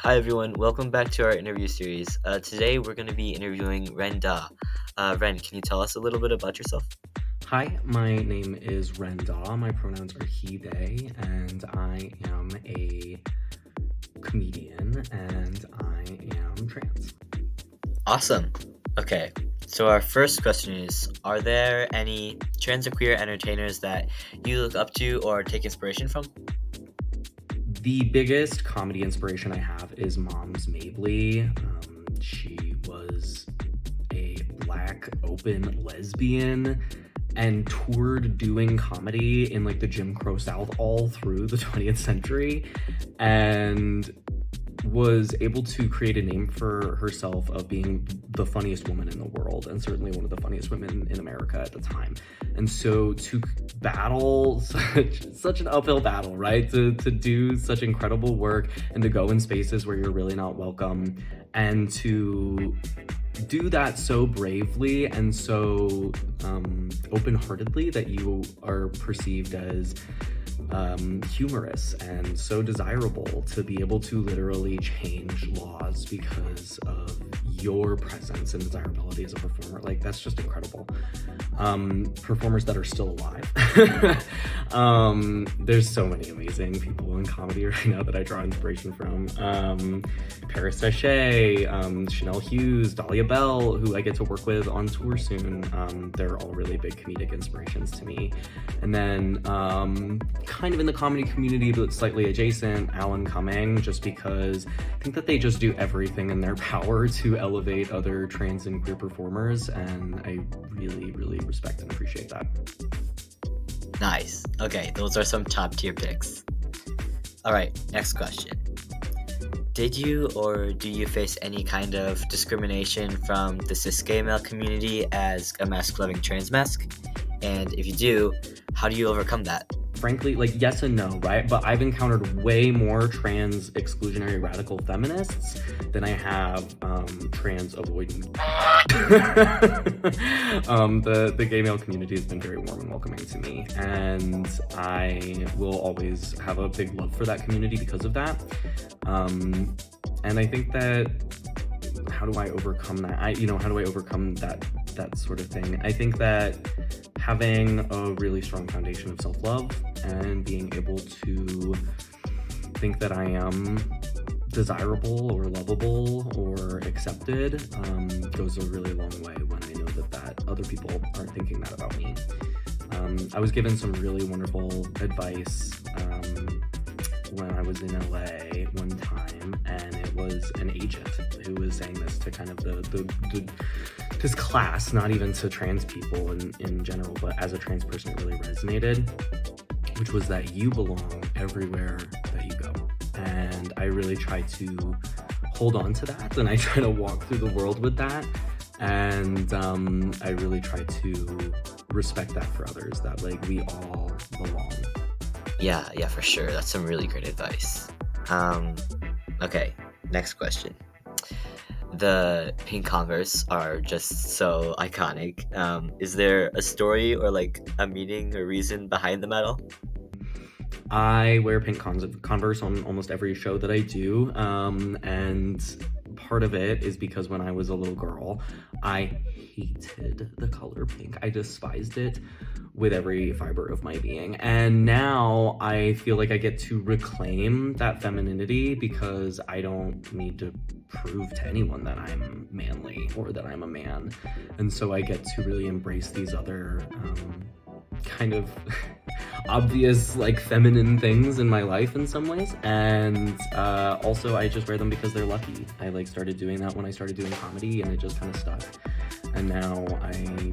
Hi everyone, welcome back to our interview series. Today we're going to be interviewing Ren Dawe. Ren, can you tell us a little bit about yourself? Hi, my name is Ren Dawe. My pronouns are he, they, and I am a comedian and I am trans. Awesome. Okay, so our first question is, are there any trans or queer entertainers that you look up to or take inspiration from? The biggest comedy inspiration I have is Moms Mabley. She was a Black open lesbian and toured doing comedy in like the Jim Crow South all through the 20th century and was able to create a name for herself of being the funniest woman in the world and certainly one of the funniest women in America at the time. And so to battle such an uphill battle, right? To do such incredible work and to go in spaces where you're really not welcome and to do that so bravely and so open-heartedly that you are perceived as humorous and so desirable to be able to literally change laws because of your presence and desirability as a performer. Like, that's just incredible. Performers that are still alive. There's so many amazing people in comedy right now that I draw inspiration from. Paris Sachet, Chanel Hughes, Dahlia Bell, who I get to work with on tour soon. They're all really big comedic inspirations to me. And then kind of in the comedy community but slightly adjacent, Alan Cumming, just because I think that they just do everything in their power to elevate other trans and queer performers, and I really, really respect and appreciate that. Nice. Okay, those are some top tier picks. All right, next question. Did you or do you face any kind of discrimination from the cis gay male community as a mask-loving trans mask? And if you do, how do you overcome that? Frankly, like, yes and no, right? But I've encountered way more trans exclusionary radical feminists than I have trans avoidant. The gay male community has been very warm and welcoming to me, and I will always have a big love for that community because of that. And I think that how do I overcome that? How do I overcome that sort of thing? I think that having a really strong foundation of self-love and being able to think that I am desirable or lovable or accepted goes a really long way when I know that other people aren't thinking that about me. I was given some really wonderful advice when I was in LA one time, and it was an agent who was saying this to kind of this class, not even to trans people in general, but as a trans person it really resonated, which was that you belong everywhere that you go. And I really try to hold on to that, and I try to walk through the world with that, and I really try to respect that for others, that like we all belong. Yeah, for sure. That's some really great advice. Okay, next question. The pink Converse are just so iconic. Is there a story or like a meaning or reason behind them at all? I wear pink Converse on almost every show that I do, and part of it is because when I was a little girl, I hated the color pink. I despised it with every fiber of my being. And now I feel like I get to reclaim that femininity because I don't need to prove to anyone that I'm manly or that I'm a man. And so I get to really embrace these other kind of obvious like feminine things in my life in some ways, and also I just wear them because they're lucky. I like started doing that when I started doing comedy, and it just kind of stuck, and now I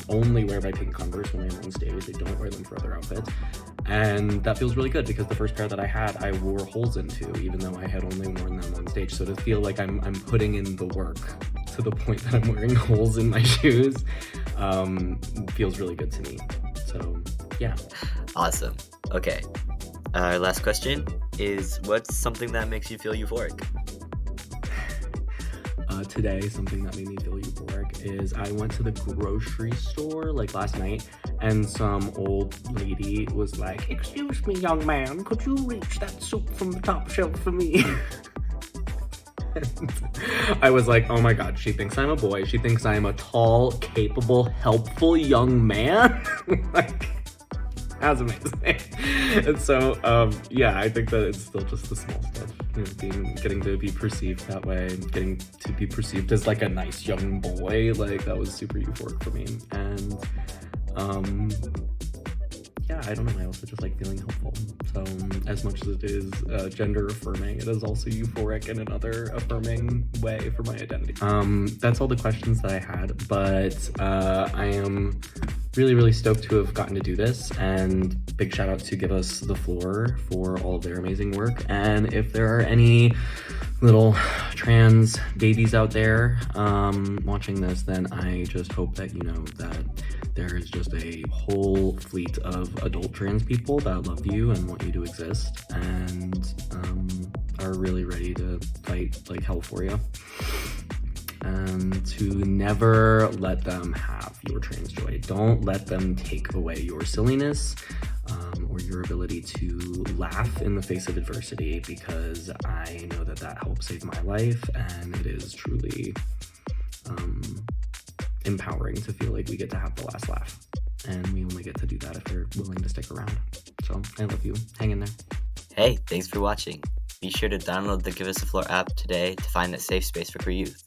only wear my pink Converse when I'm on stage. I don't wear them for other outfits, and that feels really good because the first pair that I had I wore holes into, even though I had only worn them on stage. So to feel like I'm putting in the work to the point that I'm wearing holes in my shoes feels really good to me. So yeah. Awesome. Okay. Our last question is, what's something that makes you feel euphoric? Today, something that made me feel euphoric is I went to the grocery store like last night, and some old lady was like, "Excuse me, young man, could you reach that soup from the top shelf for me?" I was like, oh my god, she thinks I'm a boy. She thinks I'm a tall, capable, helpful young man. Like, that's amazing. And so, yeah, I think that it's still just the small stuff. Getting to be perceived that way, and getting to be perceived as like a nice young boy, like that was super euphoric for me. And yeah, I don't know, I also just like feeling helpful. So as much as it is gender affirming, it is also euphoric in another affirming way for my identity. That's all the questions that I had, but I am really stoked to have gotten to do this, and big shout out to Give Us the Floor for all of their amazing work. And if there are any little trans babies out there watching this, then I just hope that you know that there is just a whole fleet of adult trans people that love you and want you to exist, and are really ready to fight like hell for you. And to never let them have your trans joy. Don't let them take away your silliness or your ability to laugh in the face of adversity, because I know that that helps save my life, and it is truly empowering to feel like we get to have the last laugh. And we only get to do that if they're willing to stick around. So I love you. Hang in there. Hey, thanks for watching. Be sure to download the Give Us the Floor app today to find that safe space for queer youth.